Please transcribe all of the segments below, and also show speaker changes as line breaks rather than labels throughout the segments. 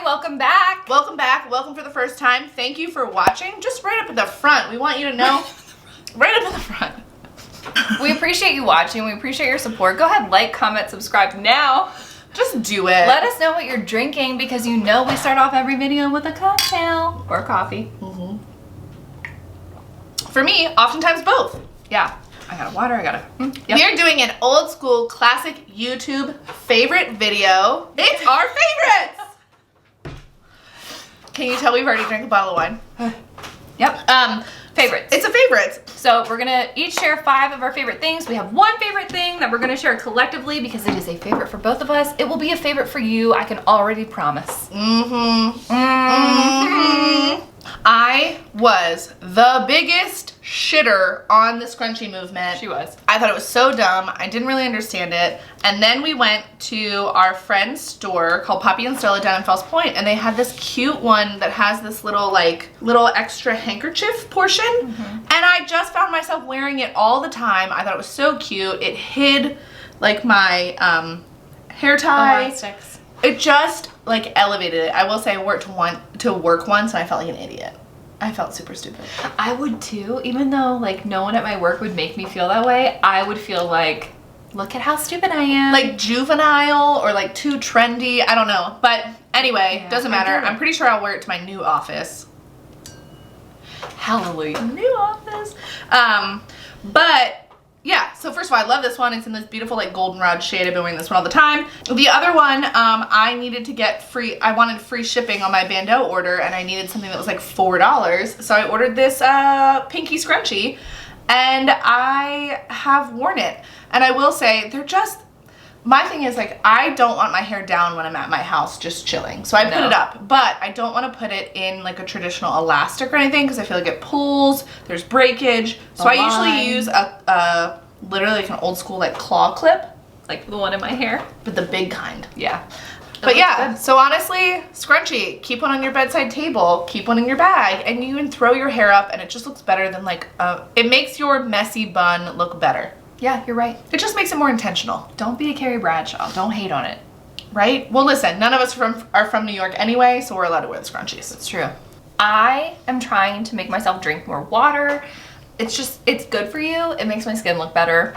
welcome back.
Welcome back. Welcome for the first time. Thank you for watching. Just right up at the front. We want you to know. Right up at the front.
We appreciate you watching. We appreciate your support. Go ahead, like, comment, subscribe now.
Just do it.
Let us know what you're drinking because you know we start off every video with a cocktail or coffee.
For me, oftentimes both.
Yeah. I got a water. I got a.
Yep. We're doing an old school classic YouTube favorite video. It's our favorites. Can you tell we've already drank a bottle of wine?
Yep. Favorites.
It's a favorites.
So we're gonna each share 5 of our favorite things. We have one favorite thing that we're gonna share collectively because it is a favorite for both of us. It will be a favorite for you. I can already promise.
I was the biggest shitter on the scrunchie movement.
She was.
I thought it was so dumb. I didn't really understand it. And then we went to our friend's store called Poppy and Stella down in Fells Point, and they had this cute one that has this little extra handkerchief portion. And I just found myself wearing it all the time. I thought it was so cute. It hid like my hair tie.
Elastics.
It just elevated it. I will say I worked to work once and I felt like an idiot. I felt super stupid.
I would too, even though no one at my work would make me feel that way. I would feel like, look at how stupid I am.
Like juvenile or too trendy. I don't know. But anyway,
Yeah,
doesn't matter. I'm pretty sure I'll wear it to my new office.
Hallelujah.
New office. But yeah, so first of all, I love this one. It's in this beautiful goldenrod shade. I've been wearing this one all the time. The other one, I needed to get free, I wanted free shipping on my ban.do order, and I needed something that was $4. So I ordered this pinky scrunchie, and I have worn it. And I will say, they're just, my thing is I don't want my hair down when I'm at my house just chilling. So I put it up, but I don't want to put it in a traditional elastic or anything because I feel like it pulls, there's breakage. So I usually use a literally an old school claw clip.
Like the one in my hair.
But the big kind.
Yeah.
But yeah, so honestly, scrunchie, keep one on your bedside table, keep one in your bag, and you can throw your hair up and it just looks better than it makes your messy bun look better.
Yeah, you're right.
It just makes it more intentional.
Don't be a Carrie Bradshaw. Don't hate on it.
Right? Well, listen, none of us are from New York anyway, so we're allowed to wear the scrunchies.
It's true. I am trying to make myself drink more water. It's good for you. It makes my skin look better.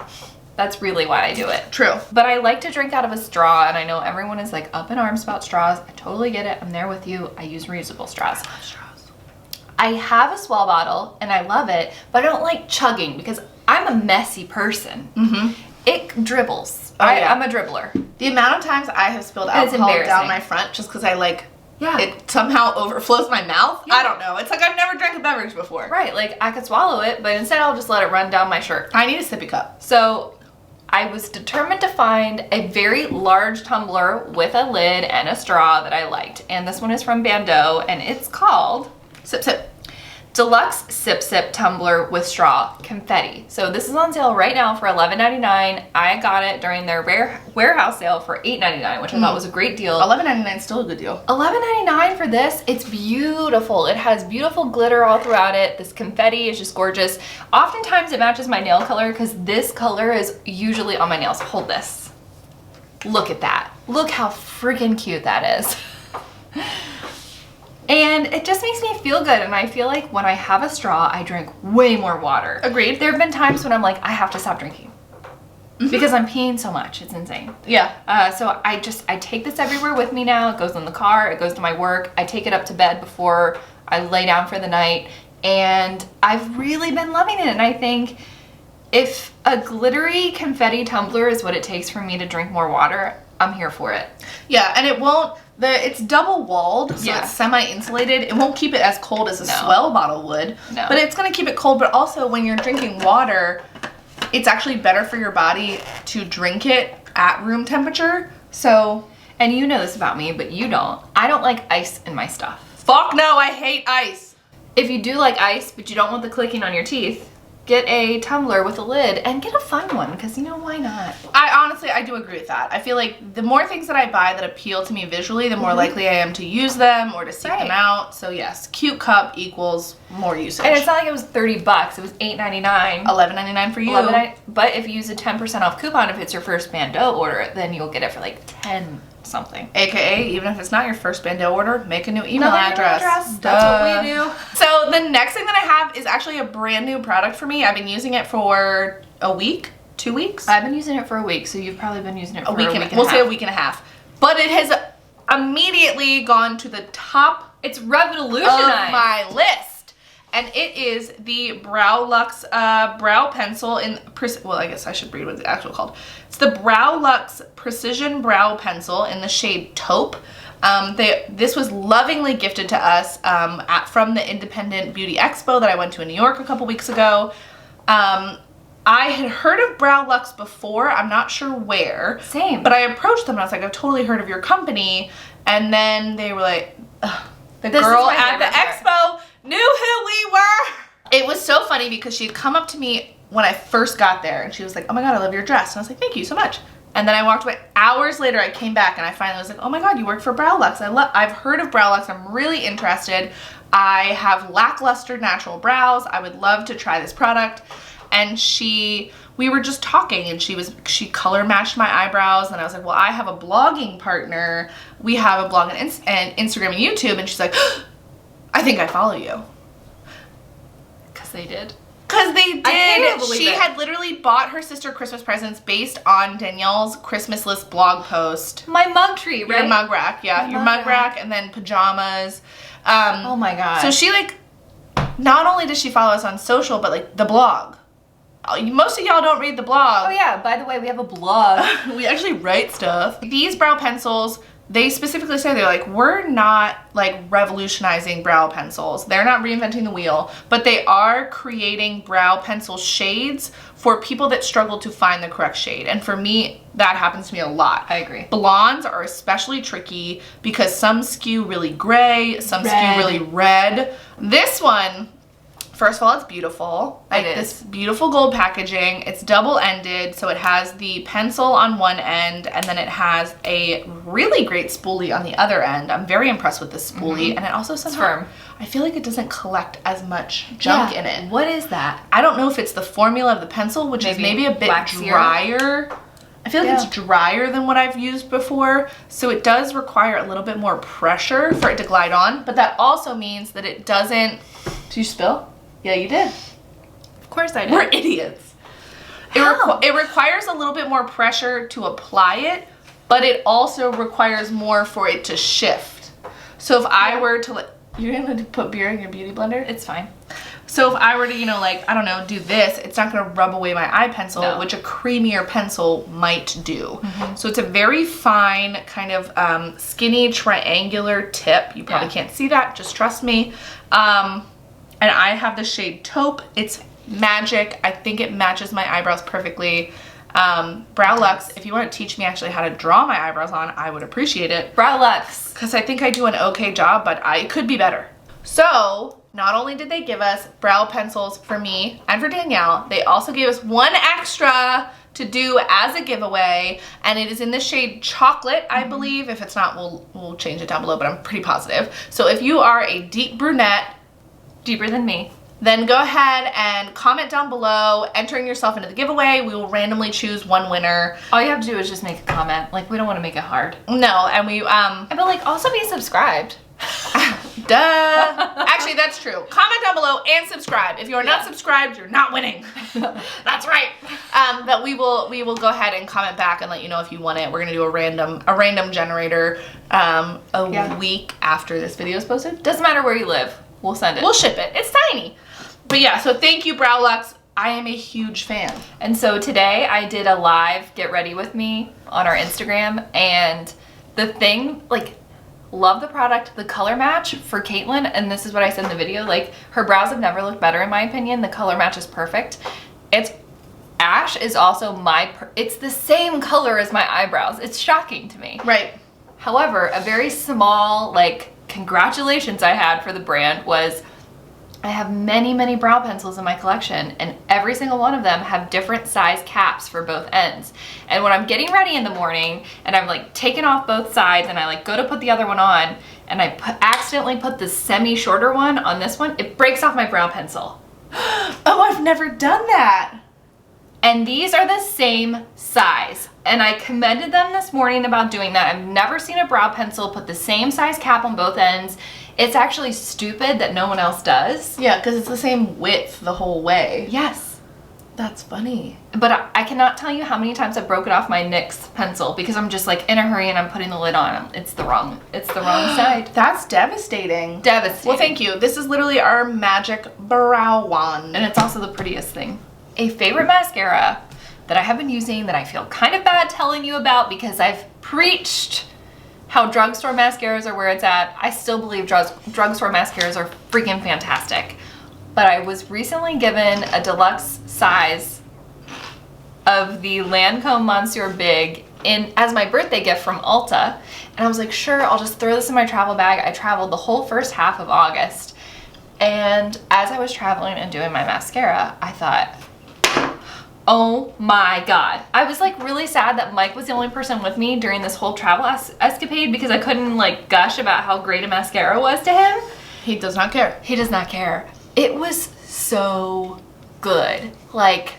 That's really why I do it.
True.
But I like to drink out of a straw, and I know everyone is up in arms about straws. I totally get it. I'm there with you. I use reusable straws.
I love straws.
I have a swell bottle, and I love it, but I don't like chugging because I'm a messy person. It dribbles.
Oh, yeah.
I'm a dribbler.
The amount of times I have spilled alcohol down my front just because it somehow overflows my mouth.
Yeah.
I don't know. It's I've never drank a beverage before.
Right, I could swallow it, but instead I'll just let it run down my shirt.
I need a sippy cup.
So I was determined to find a very large tumbler with a lid and a straw that I liked. And this one is from ban.do, and it's called
Sip Sip.
Deluxe Sip Sip Tumbler with Straw Confetti. So this is on sale right now for $11.99. I got it during their warehouse sale for $8.99, which I thought was a great deal.
$11.99 is still a good deal.
$11.99 for this. It's beautiful. It has beautiful glitter all throughout it. This confetti is just gorgeous. Oftentimes it matches my nail color because this color is usually on my nails. Hold this. Look at that. Look how freaking cute that is. And it just makes me feel good, and I feel like when I have a straw, I drink way more water.
Agreed.
There have been times when I'm like, I have to stop drinking because I'm peeing so much. It's insane.
Yeah.
So I take this everywhere with me now. It goes in the car. It goes to my work. I take it up to bed before I lay down for the night, and I've really been loving it. And I think if a glittery confetti tumbler is what it takes for me to drink more water, I'm here for it.
Yeah, and it won't. It's double walled, so it's semi-insulated. It won't keep it as cold as a Swell bottle would, but it's going to keep it cold. But also, when you're drinking water, it's actually better for your body to drink it at room temperature. So,
and you know this about me, but you don't. I don't like ice in my stuff.
Fuck no, I hate ice.
If you do like ice, but you don't want the clicking on your teeth, get a tumbler with a lid and get a fun one, because why not?
I do agree with that. I feel like the more things that I buy that appeal to me visually, the more likely I am to use them or to seek them out. So yes, cute cup equals more usage.
And it's not like it was $30. It was $8.99.
$11.99 for you.
But if you use a 10% off coupon, if it's your first ban.do order, then you'll get it for like 10 something.
AKA, even if it's not your first ban.do order, make a new email
Another
address.
That's what we do.
So the next thing that I have is actually a brand new product for me. I've been using it for a week, 2 weeks.
I've been using it for a week, so you've probably been using it for a week and a half.
We'll say a week and a half. But it has immediately gone to the top.
It's revolutionized
of my list. And it is the Brow Luxe brow pencil in, well, I guess I should read what it's actually called. It's the Brow Luxe Precision Brow Pencil in the shade Taupe. This was lovingly gifted to us from the Independent Beauty Expo that I went to in New York a couple weeks ago. I had heard of Brow Luxe before. I'm not sure where.
Same.
But I approached them and I was like, I've totally heard of your company. And then they were like, the girl at the expo knew who we were. It was so funny because she'd come up to me when I first got there and she was like, oh my God, I love your dress. And I was like, thank you so much. And then I walked away. Hours later, I came back and I finally was like, oh my God, you work for Brow Luxe. I've heard of Brow Luxe. I'm really interested. I have lackluster natural brows. I would love to try this product. And we were just talking and she color matched my eyebrows and I was like, well, I have a blogging partner. We have a blog and Instagram and YouTube. And she's like, I think I follow you.
Because they did.
Because they did.
I can't believe
She
it.
had literally bought her sister Christmas presents based on Danielle's Christmas list blog post.
My mug tree, right?
Your mug rack, yeah. Your mug rack and then pajamas.
Oh my God.
So she not only does she follow us on social, but the blog. Most of y'all don't read the blog.
Oh yeah, by the way, we have a blog.
We actually write stuff. These brow pencils, they specifically say, they're like, we're not revolutionizing brow pencils. They're not reinventing the wheel, but they are creating brow pencil shades for people that struggle to find the correct shade. And for me, that happens to me a lot.
I agree.
Blondes are especially tricky because some skew really gray, some skew really red. This one, first of all, it's beautiful.
It is.
This beautiful gold packaging. It's double-ended, so it has the pencil on one end, and then it has a really great spoolie on the other end. I'm very impressed with this spoolie, and it also somehow,
firm.
I feel like it doesn't collect as much junk in it.
What is that?
I don't know if it's the formula of the pencil, which is maybe a bit drier. I feel like it's drier than what I've used before, so it does require a little bit more pressure for it to glide on, but that also means that it doesn't... Did you spill? Yeah, you did.
Of course I did.
We're idiots. It requires a little bit more pressure to apply it, but it also requires more for it to shift. So if I were to... You're going to put beer in your beauty blender?
It's fine.
So if I were to, I don't know, do this, it's not going to rub away my eye pencil, which a creamier pencil might do. So it's a very fine, kind of skinny, triangular tip. You probably can't see that. Just trust me. And I have the shade Taupe. It's magic. I think it matches my eyebrows perfectly. Brow Luxe, if you want to teach me actually how to draw my eyebrows on, I would appreciate it.
Brow Luxe.
Because I think I do an okay job, but it could be better. So, not only did they give us brow pencils for me and for Danielle, they also gave us one extra to do as a giveaway, and it is in the shade Chocolate, I believe. If it's not, we'll change it down below, but I'm pretty positive. So if you are a deep brunette,
deeper than me,
then go ahead and comment down below, entering yourself into the giveaway. We will randomly choose one winner.
all you have to do is just make a comment. We don't want to make it hard.
No, and we,
But also be subscribed.
Duh. Actually, that's true. Comment down below and subscribe. If you are not subscribed, you're not winning. That's right. But we will go ahead and comment back and let you know if you want it. We're gonna do a random generator a week after this video is posted.
Doesn't matter where you live. We'll send it.
We'll ship it. It's tiny. But yeah, so thank you, Brow Luxe. I am a huge fan.
And so today I did a live get ready with me on our Instagram, and the thing, love the product, the color match for Caitlin, and this is what I said in the video, her brows have never looked better in my opinion. The color match is perfect. Ash is also it's the same color as my eyebrows. It's shocking to me.
Right.
However, a very small, congratulations I had for the brand was I have many brow pencils in my collection, and every single one of them have different size caps for both ends. And when I'm getting ready in the morning and I'm taking off both sides and I go to put the other one on and I accidentally put the semi-shorter one on this one, it breaks off my brow pencil.
Oh, I've never done that.
And these are the same size. And I commended them this morning about doing that. I've never seen a brow pencil put the same size cap on both ends. It's actually stupid that no one else does.
Yeah, because it's the same width the whole way.
Yes.
That's funny.
But I cannot tell you how many times I've broken off my NYX pencil because I'm just like in a hurry and I'm putting the lid on. It's the wrong side.
That's devastating.
Devastating.
Well, thank you. This is literally our magic brow wand.
And it's also the prettiest thing. A favorite mascara that I have been using that I feel kind of bad telling you about because I've preached how drugstore mascaras are where it's at. I still believe drugstore mascaras are freaking fantastic. But I was recently given a deluxe size of the Lancome Monsieur Big as my birthday gift from Ulta. And I was like, sure, I'll just throw this in my travel bag. I traveled the whole first half of August. And as I was traveling and doing my mascara, I thought, oh my God. I was like really sad that Mike was the only person with me during this whole travel escapade because I couldn't like gush about how great a mascara was to him.
He does not care.
He does not care. It was so good. Like,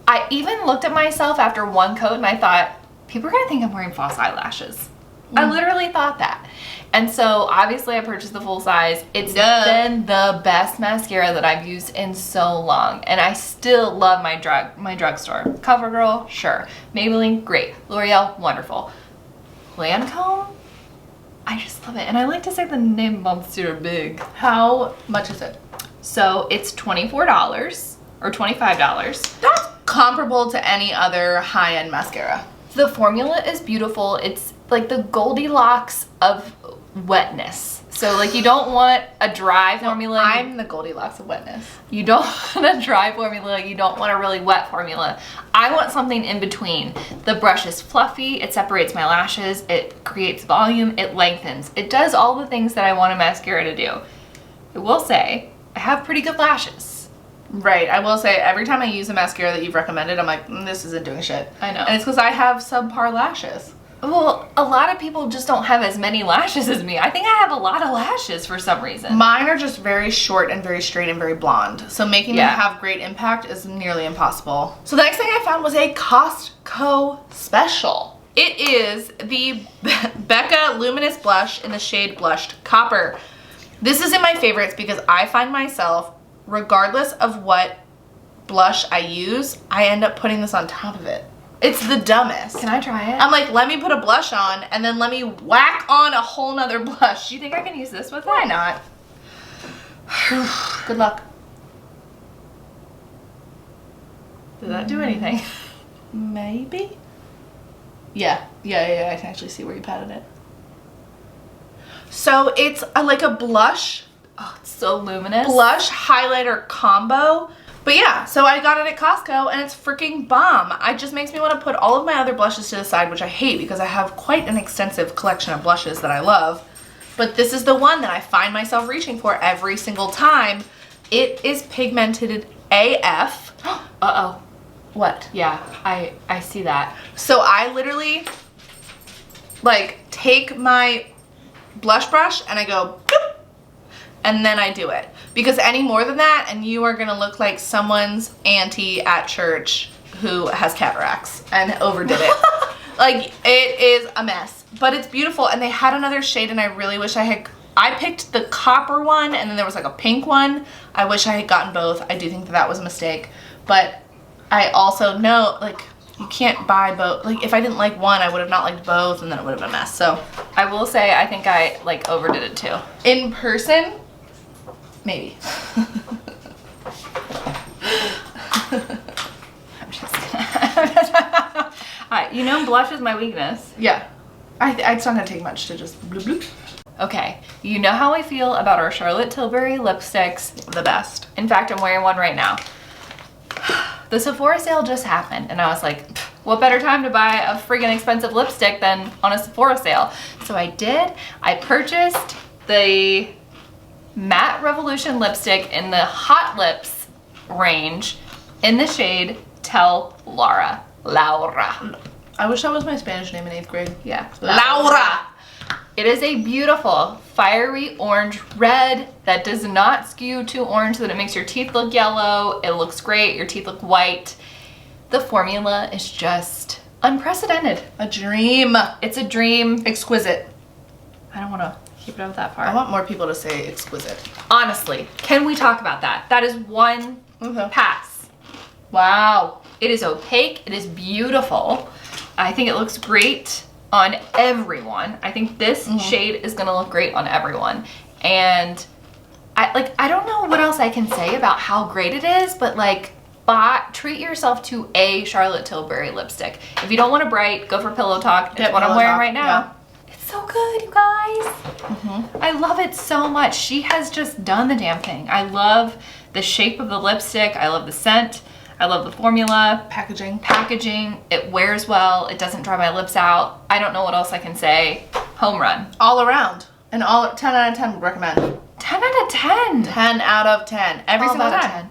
I even looked at myself after one coat and I thought, people are gonna think I'm wearing false eyelashes. I literally thought that. And so obviously I purchased the full size. It's been the best mascara that I've used in so long. And I still love my drugstore. CoverGirl, sure. Maybelline, great. L'Oreal, wonderful. Lancome, I just love it. And I like to say the name Monsieur Big.
How much is it?
So it's $24 or $25.
That's comparable to any other high-end mascara.
The formula is beautiful. It's like the Goldilocks of wetness. So like you don't want a dry formula.
I'm the Goldilocks of wetness.
You don't want a dry formula. You don't want a really wet formula. I want something in between. The brush is fluffy. It separates my lashes. It creates volume. It lengthens. It does all the things that I want a mascara to do. I will say, I have pretty good lashes.
Right. I will say every time I use a mascara that you've recommended, I'm like, this isn't doing shit.
I know.
And it's because I have subpar lashes.
Well, a lot of people just don't have as many lashes as me. I think I have a lot of lashes for some reason.
Mine are just very short and very straight and very blonde. So making them have great impact is nearly impossible. So the next thing I found was a Costco special. It is the Becca Luminous Blush in the shade Blushed Copper. This is in my favorites because I find myself, regardless of what blush I use, I end up putting this on top of it. It's the dumbest.
Can I try it?
I'm like, let me put a blush on and then let me whack on a whole nother blush.
Do you think I can use this with it?
Why not? Good luck.
Did that do anything?
Maybe? Yeah, I can actually see where you patted it. So it's like a blush.
Oh, it's so luminous.
Blush highlighter combo. But yeah, so I got it at Costco and it's freaking bomb. It just makes me want to put all of my other blushes to the side, which I hate because I have quite an extensive collection of blushes that I love. But this is the one that I find myself reaching for every single time. It is pigmented AF.
Uh-oh.
What?
Yeah, I see that.
So I literally like take my blush brush and I go boop, and then I do it. Because any more than that and you are gonna look like someone's auntie at church who has cataracts and overdid it. Like, it is a mess, but it's beautiful. And they had another shade and I really wish I picked the copper one and then there was like a pink one. I wish I had gotten both. I do think that was a mistake, but I also know, like, you can't buy both. Like, if I didn't like one, I would have not liked both and then it would have been a mess. So
I will say, I think I like overdid it too.
in person, maybe.
I'm just you know, blush is my weakness.
Yeah. It's not gonna take much to just bloop bloop.
Okay, you know how I feel about our Charlotte Tilbury lipsticks.
The best.
In fact, I'm wearing one right now. The Sephora sale just happened and I was like, what better time to buy a friggin' expensive lipstick than on a Sephora sale? So I did. I purchased the Matte Revolution lipstick in the Hot Lips range in the shade Tell Laura.
I wish that was my Spanish name in 8th grade.
Yeah.
Laura.
It is a beautiful fiery orange red that does not skew too orange so that it makes your teeth look yellow. It looks great. Your teeth look white. The formula is just unprecedented.
A dream.
It's a dream.
Exquisite.
I don't want to keep it up that far.
I want more people to say exquisite.
Honestly, can we talk about that? That is one pass.
Wow.
It is opaque. It is beautiful. I think it looks great on everyone. I think this shade is going to look great on everyone. And I don't know what else I can say about how great it is, but like, treat yourself to a Charlotte Tilbury lipstick. If you don't want a bright, go for Pillow Talk. It's what I'm wearing right now. Yeah. It's so good, you guys. I love it so much. She has just done the damn thing. I love the shape of the lipstick. I love the scent. I love the formula. Packaging. It wears well. It doesn't dry my lips out. I don't know what else I can say. Home run.
All around. And 10 out of 10 would recommend.
10 out of 10.
10 out of 10. Every single time.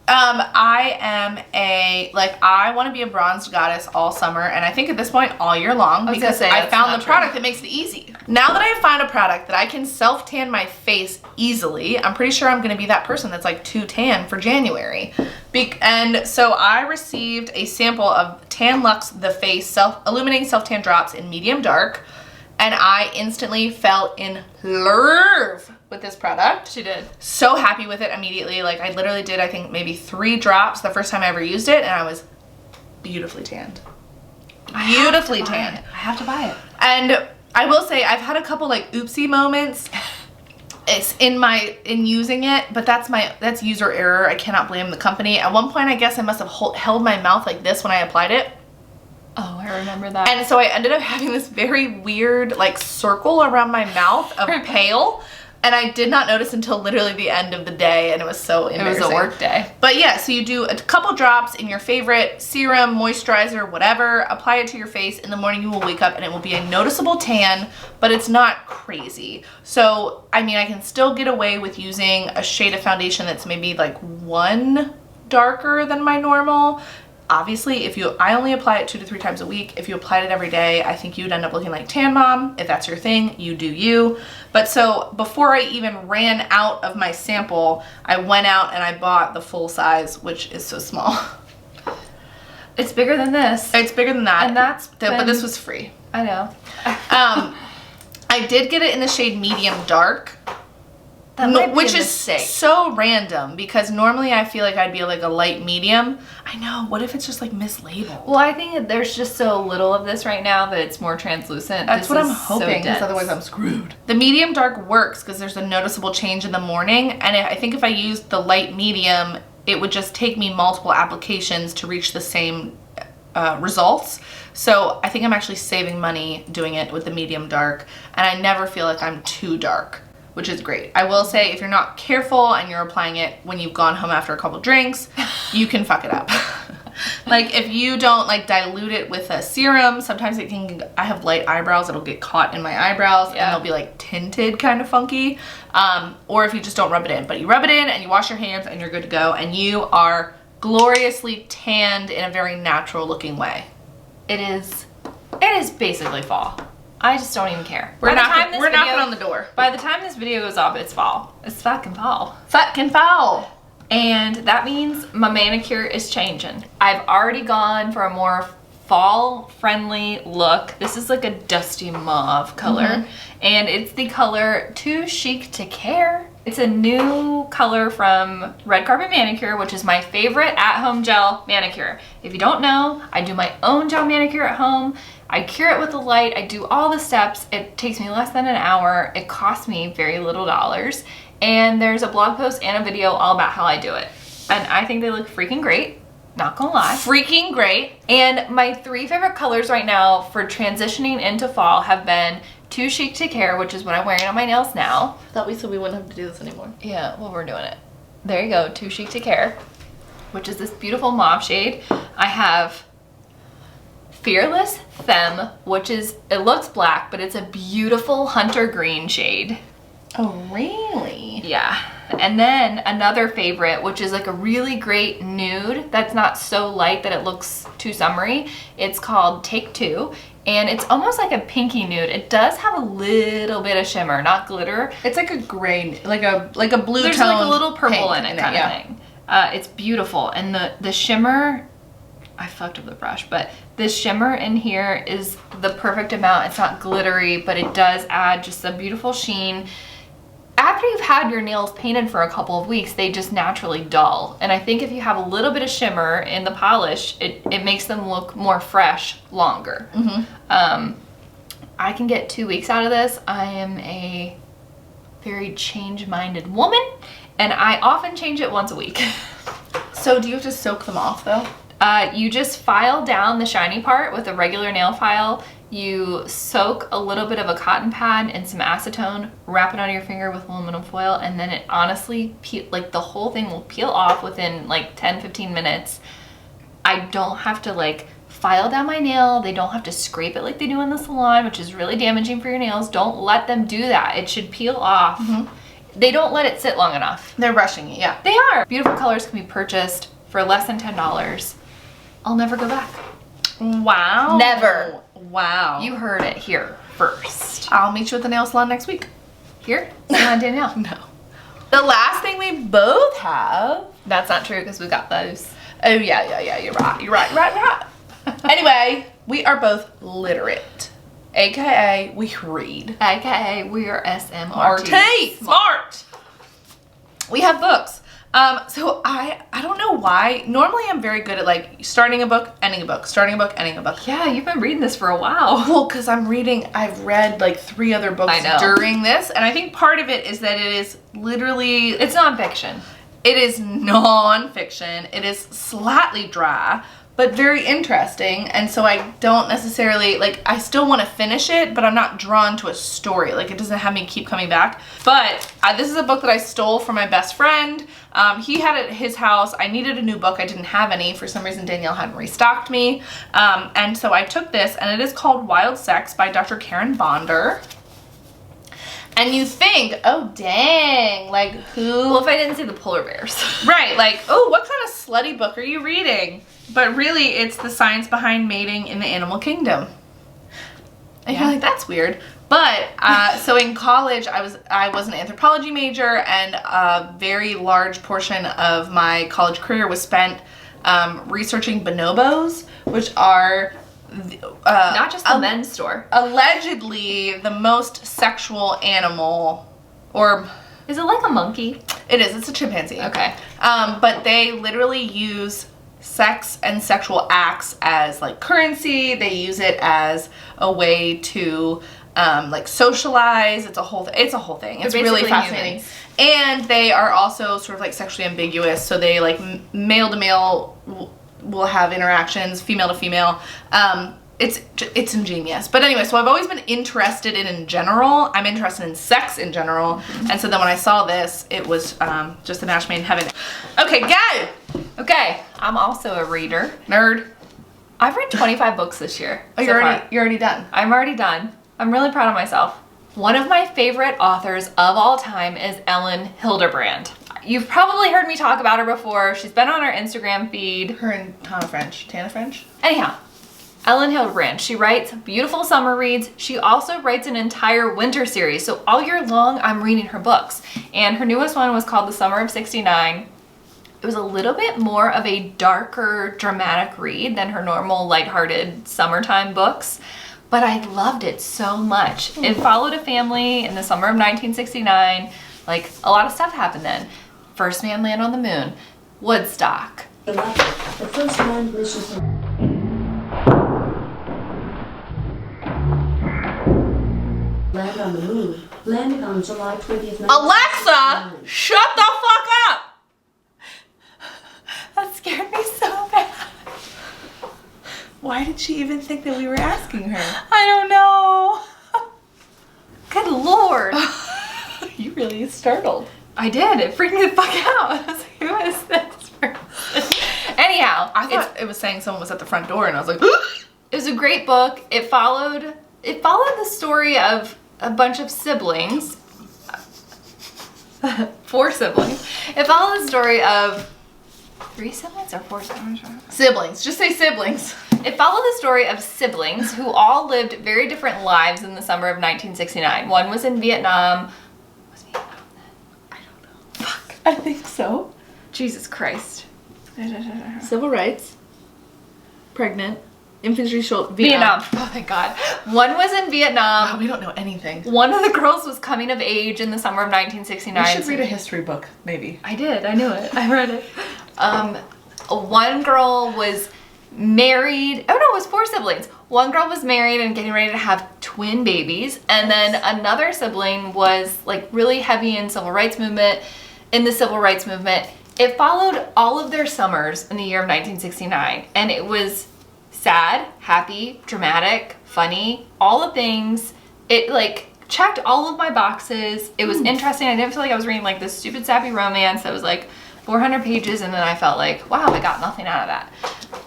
I am I want to be a bronzed goddess all summer, and I think at this point all year long, because I found the product that makes it easy. Now that I found a product that I can self-tan my face easily, I'm pretty sure I'm going to be that person that's like too tan for January. And so I received a sample of tan-luxe The Face Illuminating Self-Tan Drops in medium dark, and I instantly fell in love with this product.
She did.
So happy with it immediately. Like, I literally did, I think, maybe 3 drops the first time I ever used it, and I was beautifully tanned. Beautifully tanned.
I have to buy it.
And I will say, I've had a couple like oopsie moments. It's in using it, but that's user error. I cannot blame the company. At one point, I guess I must have held my mouth like this when I applied it.
Oh, I remember that.
And so I ended up having this very weird like circle around my mouth of pale. And I did not notice until literally the end of the day, and it was so embarrassing.
It was a work day.
But yeah, so you do a couple drops in your favorite serum, moisturizer, whatever, apply it to your face. In the morning you will wake up and it will be a noticeable tan, but it's not crazy. So, I mean, I can still get away with using a shade of foundation that's maybe like 1 darker than my normal. Obviously, I only apply it 2 to 3 times a week. If you applied it every day, I think you'd end up looking like Tan Mom. If that's your thing, you do you. But so before I even ran out of my sample, I went out and I bought the full size, which is so small.
It's bigger than this.
It's bigger than that.
And
but this was free.
I know.
I did get it in the shade medium dark. Which is so random, because normally I feel like I'd be like a light medium. I know, what if it's just like mislabeled?
Well, I think that there's just so little of this right now that it's more translucent.
That's what I'm hoping, because otherwise I'm screwed. The medium dark works because there's a noticeable change in the morning, and I think if I used the light medium, it would just take me multiple applications to reach the same results. So I think I'm actually saving money doing it with the medium dark, and I never feel like I'm too dark, which is great. I will say, if you're not careful and you're applying it when you've gone home after a couple drinks, you can fuck it up. Like, if you don't like dilute it with a serum, sometimes it can, I have light eyebrows, it'll get caught in my eyebrows, and they'll be like tinted kind of funky. Or if you just don't rub it in, but you rub it in and you wash your hands and you're good to go, and you are gloriously tanned in a very natural looking way.
It is basically fall. I just don't even care.
We're knocking on the door.
By the time this video goes up, it's fall. It's fucking fall.
Fucking fall.
And that means my manicure is changing. I've already gone for a more fall-friendly look. This is like a dusty mauve color. And it's the color Too Chic to Care. It's a new color from Red Carpet Manicure, which is my favorite at-home gel manicure. If you don't know, I do my own gel manicure at home. I cure it with the light. I do all the steps. It takes me less than an hour. It costs me very little dollars. And there's a blog post and a video all about how I do it. And I think they look freaking great. Not gonna lie.
Freaking great.
And my 3 favorite colors right now for transitioning into fall have been Too Chic to Care, which is what I'm wearing on my nails now.
I thought we said we wouldn't have to do this anymore.
Yeah, well, we're doing it. There you go, Too Chic to Care, which is this beautiful mauve shade. I have Fearless Femme, which is, it looks black, but it's a beautiful hunter green shade.
Oh, really?
Yeah. And then another favorite, which is like a really great nude that's not so light that it looks too summery. It's called Take Two, and it's almost like a pinky nude. It does have a little bit of shimmer, not glitter.
It's like a gray, like a blue tone.
There's like a little purple in it kind of thing. It's beautiful, and the shimmer, I fucked up the brush, but the shimmer in here is the perfect amount. It's not glittery, but it does add just a beautiful sheen. After you've had your nails painted for a couple of weeks, they just naturally dull. And I think if you have a little bit of shimmer in the polish, it makes them look more fresh longer. I can get 2 weeks out of this. I am a very change-minded woman, and I often change it once a week.
So do you have to soak them off though?
You just file down the shiny part with a regular nail file. You soak a little bit of a cotton pad and some acetone, wrap it on your finger with aluminum foil, and then it honestly, like the whole thing will peel off within like 10-15 minutes. I don't have to like file down my nail. They don't have to scrape it like they do in the salon, which is really damaging for your nails. Don't let them do that. It should peel off. They don't let it sit long enough.
They're rushing it, yeah.
They are. Beautiful colors can be purchased for less than $10. I'll never go back.
Wow.
Never.
Wow.
You heard it here first.
I'll meet you at the nail salon next week.
Here? Salon Danielle.
No. The last thing we both have.
That's not true because we got those.
Oh, yeah. You're right. Anyway, we are both literate. AKA, we read.
AKA, we are SMRT.
RT. Smart. We have books. So I don't know why. Normally I'm very good at like starting a book, ending a book, starting a book, ending a book.
Yeah, you've been reading this for a while.
Well, because I've read like 3 other books during this, and I think part of it is that it is literally...
It's nonfiction.
It is non-fiction. It is slightly dry, but very interesting, and so I don't necessarily, like, I still want to finish it, but I'm not drawn to a story. Like, it doesn't have me keep coming back. But this is a book that I stole from my best friend. He had it at his house. I needed a new book. I didn't have any. For some reason, Danielle hadn't restocked me. And so I took this, and it is called Wild Sex by Dr. Karen Bonder. And you think, oh dang, like who?
Well, if I didn't see the polar bears.
Right, like, oh, what kind of slutty book are you reading? But really, it's the science behind mating in the animal kingdom. And you're like, that's weird. But, so in college, I was an anthropology major, and a very large portion of my college career was spent researching bonobos, which are...
not just the men's store.
Allegedly the most sexual animal, or...
Is it like a monkey?
It is. It's a chimpanzee.
Okay.
But they literally use sex and sexual acts as like currency. They use it as a way to like socialize. It's a whole thing. It's really fascinating.
Humans.
And they are also sort of like sexually ambiguous. So they like male to male will have interactions, female to female. It's ingenious. But anyway, so I've always been interested in general. I'm interested in sex in general. And so then when I saw this, it was just a match made in heaven. Okay, go!
Okay, I'm also a reader.
Nerd.
I've read 25 books this year.
Oh, you're already done.
I'm already done. I'm really proud of myself. One of my favorite authors of all time is Ellen Hilderbrand. You've probably heard me talk about her before. She's been on our Instagram feed.
Her and Tana French.
Anyhow, Ellen Hilderbrand. She writes beautiful summer reads. She also writes an entire winter series. So all year long, I'm reading her books. And her newest one was called The Summer of '69. It was a little bit more of a darker, dramatic read than her normal, lighthearted summertime books. But I loved it so much. It followed a family in the summer of 1969. Like, a lot of stuff happened then. First man land on the moon. Woodstock.
The first manned mission from... Land on the moon. Landed on July 20th.
Alexa, shut the fuck up!
That scared me so bad.
Why did she even think that we were asking her?
I don't know. Good Lord.
You really startled.
I did. It freaked me the fuck out. I was like, who is this person? Anyhow,
I thought it was saying someone was at the front door, and I was like,
it was a great book. It followed the story of a bunch of siblings. 4 siblings. It followed the story of 3 siblings or 4 siblings?
siblings. Just say siblings.
It followed the story of siblings who all lived very different lives in the summer of 1969. One was in Vietnam. Was Vietnam then? I don't know. Fuck.
I think so.
Jesus Christ.
Civil rights. pregnant. Infantry shoulder.
Vietnam. Oh, thank God. One was in Vietnam.
Wow, we don't know anything.
One of the girls was coming of age in the summer of 1969.
We should read a history book, maybe.
I did. I knew it. I read it. One girl was married. Oh no, it was 4 siblings. One girl was married and getting ready to have twin babies, and then another sibling was like really heavy in the civil rights movement. It followed all of their summers in the year of 1969, and it was sad, happy, dramatic, funny, all the things. It like checked all of my boxes. It was interesting. I didn't feel like I was reading like this stupid sappy romance that was like 400 pages, and then I felt like, wow, I got nothing out of that.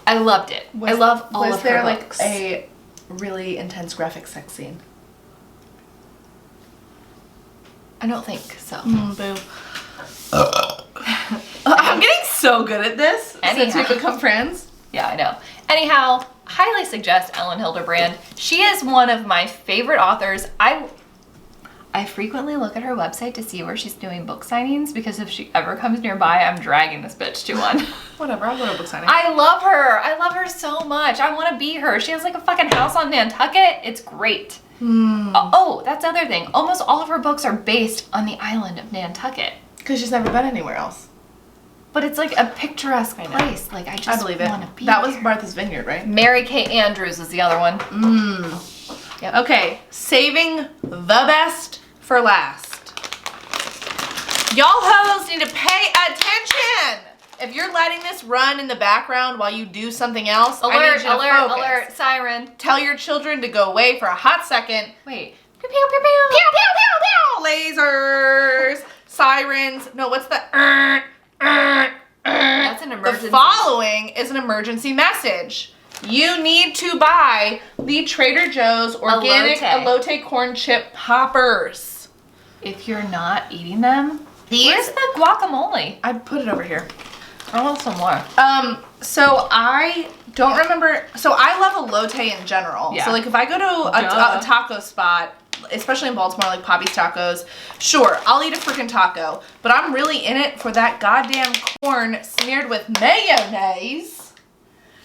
I loved it. I love all of her books.
Was there like a really intense graphic sex scene?
I don't think so.
Boo. I'm getting so good at this since we've become friends.
Yeah, I know. Anyhow, highly suggest Ellen Hilderbrand. She is one of my favorite authors. I frequently look at her website to see where she's doing book signings, because if she ever comes nearby, I'm dragging this bitch to one.
Whatever, I'll go to a book signing.
I love her. I love her so much. I want to be her. She has like a fucking house on Nantucket. It's great. Oh, that's the other thing. Almost all of her books are based on the island of Nantucket.
Because she's never been anywhere else.
But it's like a picturesque place. Like I just want to be
That was
there.
Martha's Vineyard, right?
Mary Kay Andrews is the other one. Yep.
Okay, saving the best for last. Y'all hoes need to pay attention. If you're letting this run in the background while you do something else, I need you to focus.
Alert, siren.
Tell your children to go away for a hot second.
Wait.
Pew, pew, pew, pew. Pew, pew, pew, pew. Lasers, sirens. No, what's the
That's an emergency.
The following is an emergency message. You need to buy the Trader Joe's organic Elote corn chip poppers.
If you're not eating them,
These?
where's the guacamole?
I put it over here.
I want some more.
So I don't remember. So I love Elote in general.
Yeah.
So like if I go to a taco spot, especially in Baltimore, like Poppy's Tacos, sure, I'll eat a freaking taco. But I'm really in it for that goddamn corn smeared with mayonnaise,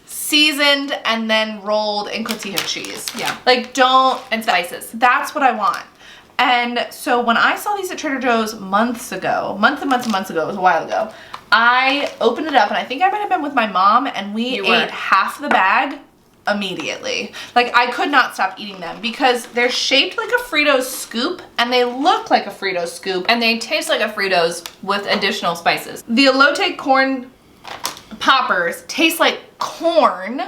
seasoned, and then rolled in cotija cheese.
Yeah.
Like don't...
And spices.
That's what I want. And so when I saw these at Trader Joe's months ago, months and months ago, it was a while ago, I opened it up, and I think I might have been with my mom, and we ate half the bag immediately. Like, I could not stop eating them because they're shaped like a Frito scoop, and they look like a Frito scoop.
And they taste like a Fritos with additional spices.
The Elote corn poppers taste like corn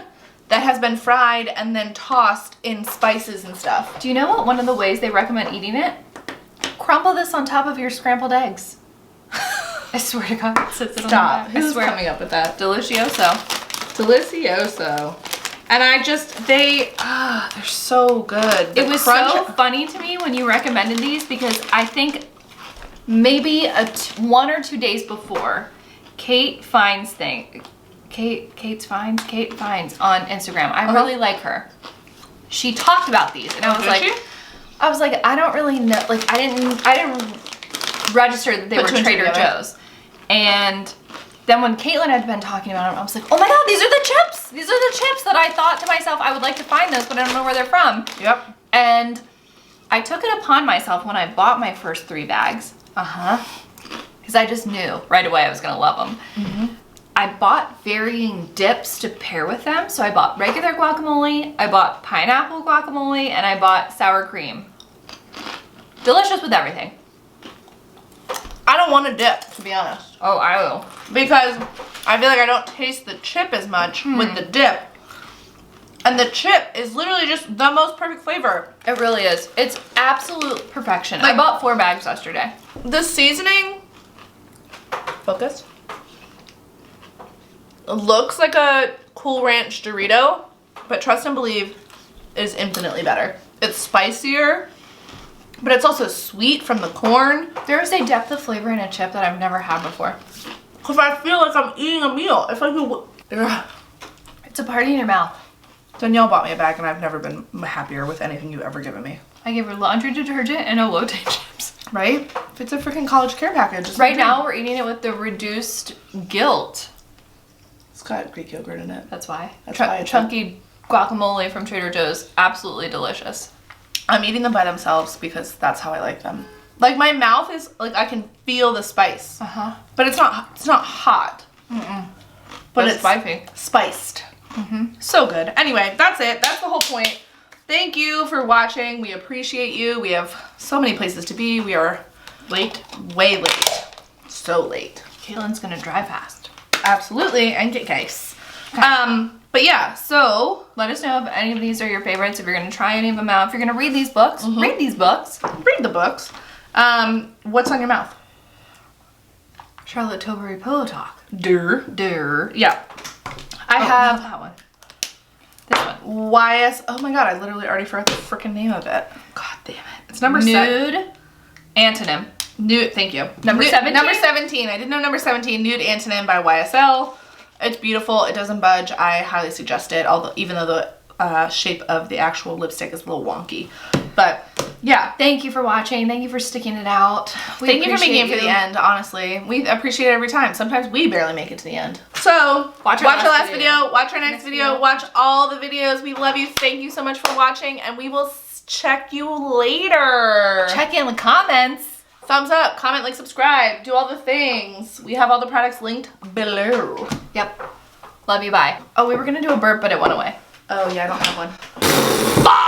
that has been fried and then tossed in spices and stuff.
Do you know what one of the ways they recommend eating it? Crumble this on top of your scrambled eggs. I swear to God.
Stop. Who's coming up with that?
Delicioso.
Delicioso. And I just, they're so good.
It was so funny to me when you recommended these, because I think maybe 1 or 2 days before, Kate Fines on Instagram. I really like her. She talked about these, and I was like, I don't really know. Like I didn't register that they were Trader Joe's. And then when Caitlin had been talking about them, I was like, oh my God, these are the chips. These are the chips that I thought to myself, I would like to find those, but I don't know where they're from.
Yep.
And I took it upon myself when I bought my first 3 bags. Because I just knew right away I was going to love them. I bought varying dips to pair with them. So I bought regular guacamole, I bought pineapple guacamole, and I bought sour cream. Delicious with everything.
I don't want a dip, to be honest.
Oh, I will.
Because I feel like I don't taste the chip as much with the dip. And the chip is literally just the most perfect flavor.
It really is. It's absolute perfection. I bought 4 bags yesterday.
The seasoning, focus, looks like a Cool Ranch Dorito, but trust and believe is infinitely better. It's spicier, but it's also sweet from the corn.
There is a depth of flavor in a chip that I've never had before.
Because I feel like I'm eating a meal. It's like
it's a party in your mouth.
Danielle bought me a bag, and I've never been happier with anything you've ever given me.
I gave her laundry detergent and Elote chips.
Right? It's a freaking college care package.
Right now, we're eating it with the reduced guilt.
It's got Greek yogurt in it.
That's why.
That's why it's
chunky guacamole from Trader Joe's, absolutely delicious.
I'm eating them by themselves because that's how I like them. Like my mouth is like I can feel the spice. But it's not hot. But it's
spicy.
Spiced. So good. Anyway, that's it. That's the whole point. Thank you for watching. We appreciate you. We have so many places to be. We are
Late.
way late. So late.
Caitlin's gonna drive fast.
Absolutely. And get case. But yeah, so
Let us know if any of these are your favorites, if you're gonna try any of them out, if you're gonna read these books, read these books.
read the books. What's on your mouth?
Charlotte Tilbury Pillow Talk.
Durr. Yeah. I
Not
have
that one. This one.
YS. Oh my god, I literally already forgot the freaking name of it. God damn it. It's number 7.
Nude Antonym.
Nude, thank you.
Number 17?
Number 17. I didn't know number 17. Nude Antonym by YSL. It's beautiful. It doesn't budge. I highly suggest it, although even though the shape of the actual lipstick is a little wonky. But yeah.
Thank you for watching. Thank you for sticking it out.
Thank you for making it to the end, honestly. We appreciate it every time. Sometimes we barely make it to the end. So, watch our last video. Watch our next video. Watch all the videos. We love you. Thank you so much for watching, and we will check you later.
Check in the comments.
Thumbs up, comment, like, subscribe. Do all the things. We have all the products linked below.
Yep. Love you. Bye. Oh, we were going to do a burp, but it went away.
Oh, yeah, I don't have one. Bye!